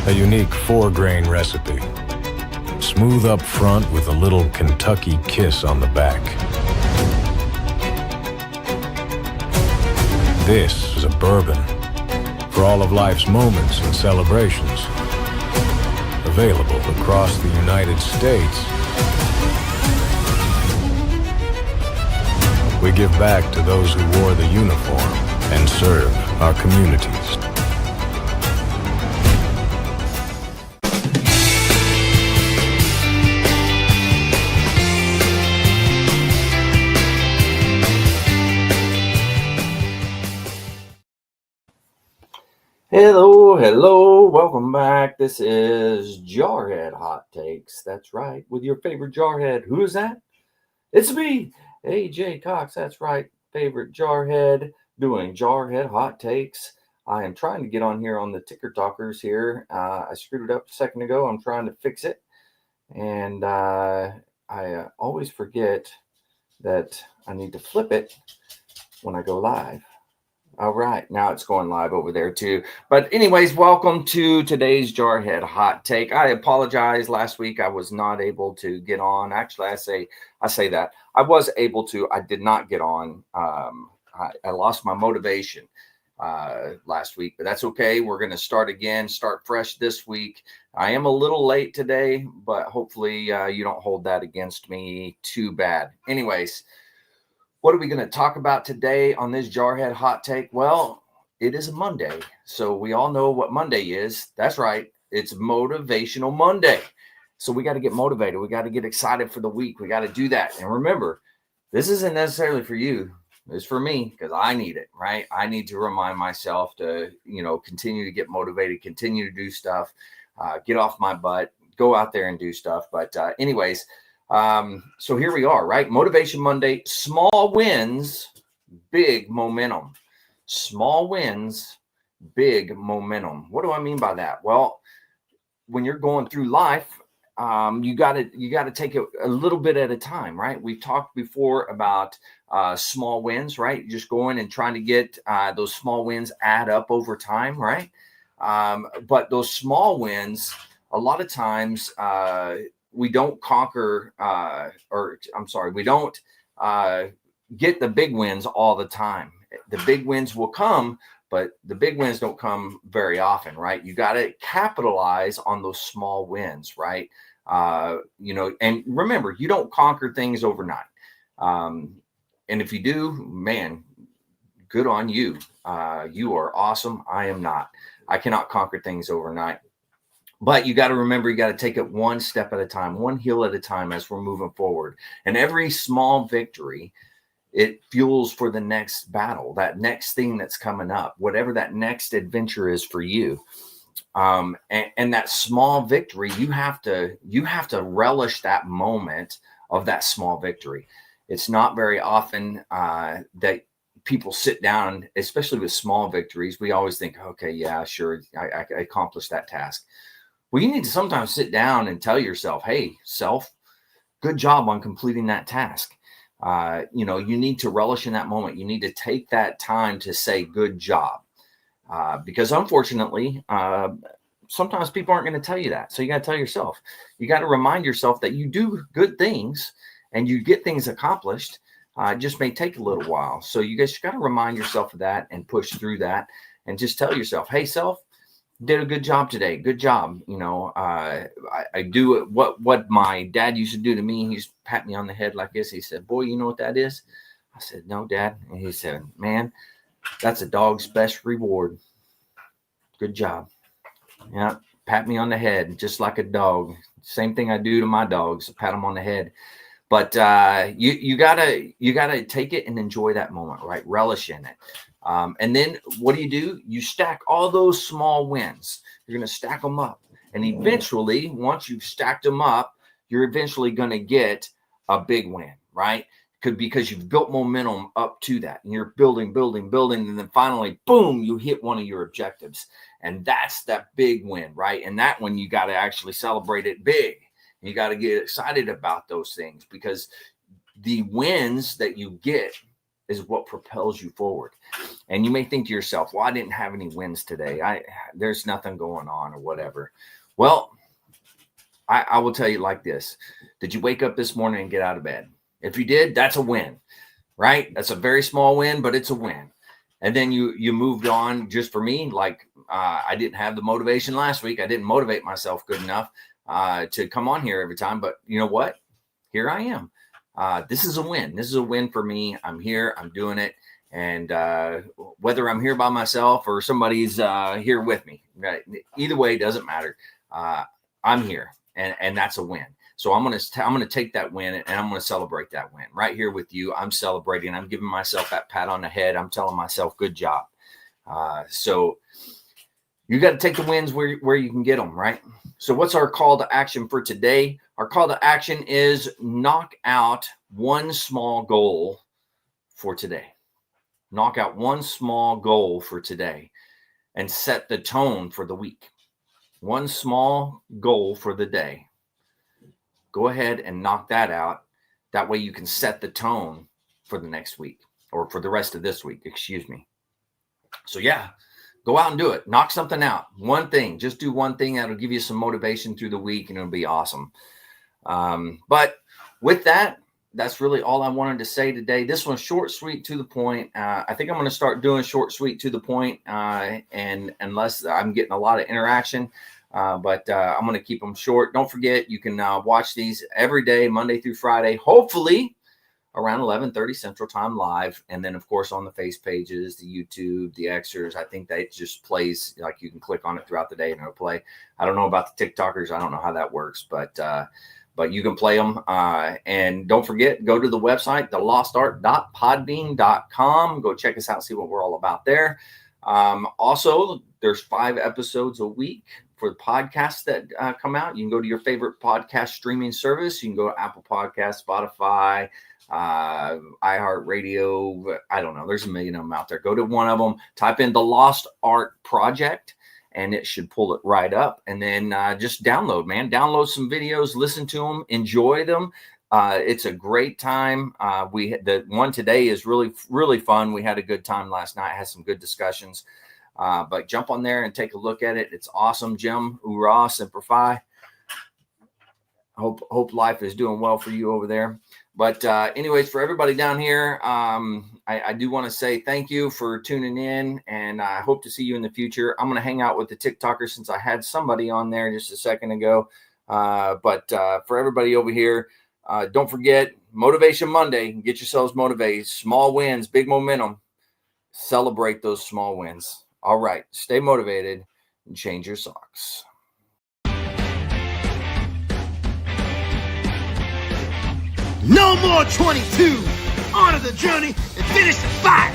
A unique 4-grain recipe. Smooth up front with a little Kentucky kiss on the back. This is a bourbon for all of life's moments and celebrations. Available across the United States. We give back to those who wore the uniform and serve our communities. Hello, welcome back. This is Jarhead Hot Takes. That's right, with your favorite Jarhead. Who is that? It's me, AJ Cox. That's right, favorite Jarhead, doing Jarhead Hot Takes. I am trying to get on here on the ticker talkers here. I screwed it up a second ago. I'm trying to fix it. And I always forget that I need to flip it when I go live. All right, now it's going live over there too. But anyways, welcome to today's Jarhead Hot Take. I apologize. Last week I was not able to get on. Actually, I say that I was able to. I did not get on. I lost my motivation last week, but that's okay. We're going to start again, start fresh this week. I am a little late today, but hopefully you don't hold that against me too bad. Anyways. What are we going to talk about today on this Jarhead Hot Take? Well, it is a Monday, so we all know what Monday is. That's right. It's Motivational Monday. So we got to get motivated. We got to get excited for the week. We got to do that. And remember, this isn't necessarily for you. It's for me because I need it, right? I need to remind myself to, continue to get motivated, continue to do stuff, get off my butt, go out there and do stuff. But anyways, so here we are, right? Motivation Monday, small wins, big momentum. Small wins, big momentum. What do I mean by that? Well, when you're going through life, you gotta take it a little bit at a time, right? We've talked before about small wins, right? Just going and trying to get those small wins add up over time, right? But those small wins, a lot of times, we don't conquer, we don't get the big wins all the time. The big wins will come, but the big wins don't come very often, right? You got to capitalize on those small wins, right? And remember, you don't conquer things overnight. And if you do, man, good on you. You are awesome. I am not. I cannot conquer things overnight. But you got to remember, you got to take it one step at a time, one hill at a time as we're moving forward. And every small victory, it fuels for the next battle, that next thing that's coming up, whatever that next adventure is for you. And that small victory, you have to relish that moment of that small victory. It's not very often that people sit down, especially with small victories. We always think, okay, yeah, sure, I accomplished that task. Well, you need to sometimes sit down and tell yourself, hey, self, good job on completing that task. You need to relish in that moment. You need to take that time to say good job. Because unfortunately, sometimes people aren't going to tell you that. So you got to tell yourself. You got to remind yourself that you do good things and you get things accomplished. It just may take a little while. So you guys got to remind yourself of that and push through that and just tell yourself, hey, self, did a good job today. Good job. I do what my dad used to do to me. He used to pat me on the head like this. He said, boy, you know what that is? I said, no, Dad. And he said, man, that's a dog's best reward. Good job. Yeah. Pat me on the head, just like a dog. Same thing I do to my dogs. Pat them on the head. But you gotta take it and enjoy that moment, right? Relish in it. And then what do? You stack all those small wins. You're going to stack them up. And eventually, once you've stacked them up, you're eventually going to get a big win, right? Because you've built momentum up to that. And you're building. And then finally, boom, you hit one of your objectives. And that's that big win, right? And that one, you got to actually celebrate it big. You got to get excited about those things because the wins that you get, is what propels you forward. And you may think to yourself, well, I didn't have any wins today. There's nothing going on or whatever. Well, I will tell you like this. Did you wake up this morning and get out of bed? If you did, that's a win, right? That's a very small win, but it's a win. And then you moved on. Just for me, like I didn't have the motivation last week. I didn't motivate myself good enough to come on here every time. But you know what? Here I am. This is a win. This is a win for me. I'm here. I'm doing it. And whether I'm here by myself or somebody's here with me, right? Either way, it doesn't matter. I'm here, and that's a win. So I'm gonna take that win and I'm gonna celebrate that win right here with you. I'm celebrating. I'm giving myself that pat on the head. I'm telling myself, good job. So you got to take the wins where you can get them, right? So what's our call to action for today? Our call to action is knock out one small goal for today. Knock out one small goal for today and set the tone for the week. One small goal for the day. Go ahead and knock that out. That way you can set the tone for the next week or for the rest of this week, excuse me. So yeah, go out and do it. Knock something out. One thing, just do one thing. That'll give you some motivation through the week and it'll be awesome. But with that, that's really all I wanted to say today. This one's short, sweet, to the point. I think I'm going to start doing short, sweet, to the point, and unless I'm getting a lot of interaction, but I'm going to keep them short. Don't forget, you can watch these every day, Monday through Friday, hopefully around 11:30 Central Time live. And then, of course, on the face pages, the YouTube, the Xers, I think that just plays, like you can click on it throughout the day and it'll play. I don't know about the TikTokers. I don't know how that works, but you can play them. And don't forget, go to the website, thelostart.podbean.com. Go check us out, see what we're all about there. Also, there's 5 episodes a week for the podcasts that come out. You can go to your favorite podcast streaming service. You can go to Apple Podcasts, Spotify, iHeartRadio. I don't know. There's a million of them out there. Go to one of them, type in The Lost Art Project, and it should pull it right up. And then just download, man. Download some videos, listen to them, enjoy them. It's a great time. The one today is really, really fun. We had a good time last night, had some good discussions. But jump on there and take a look at it. It's awesome, Jim. Hoorah, Semper Fi. Hope life is doing well for you over there. But anyways, for everybody down here, I do want to say thank you for tuning in, and I hope to see you in the future. I'm going to hang out with the TikTokers since I had somebody on there just a second ago. But for everybody over here, don't forget Motivation Monday. Get yourselves motivated. Small wins, big momentum. Celebrate those small wins. All right. Stay motivated and change your socks. No more 22. On to the journey and finish the fight.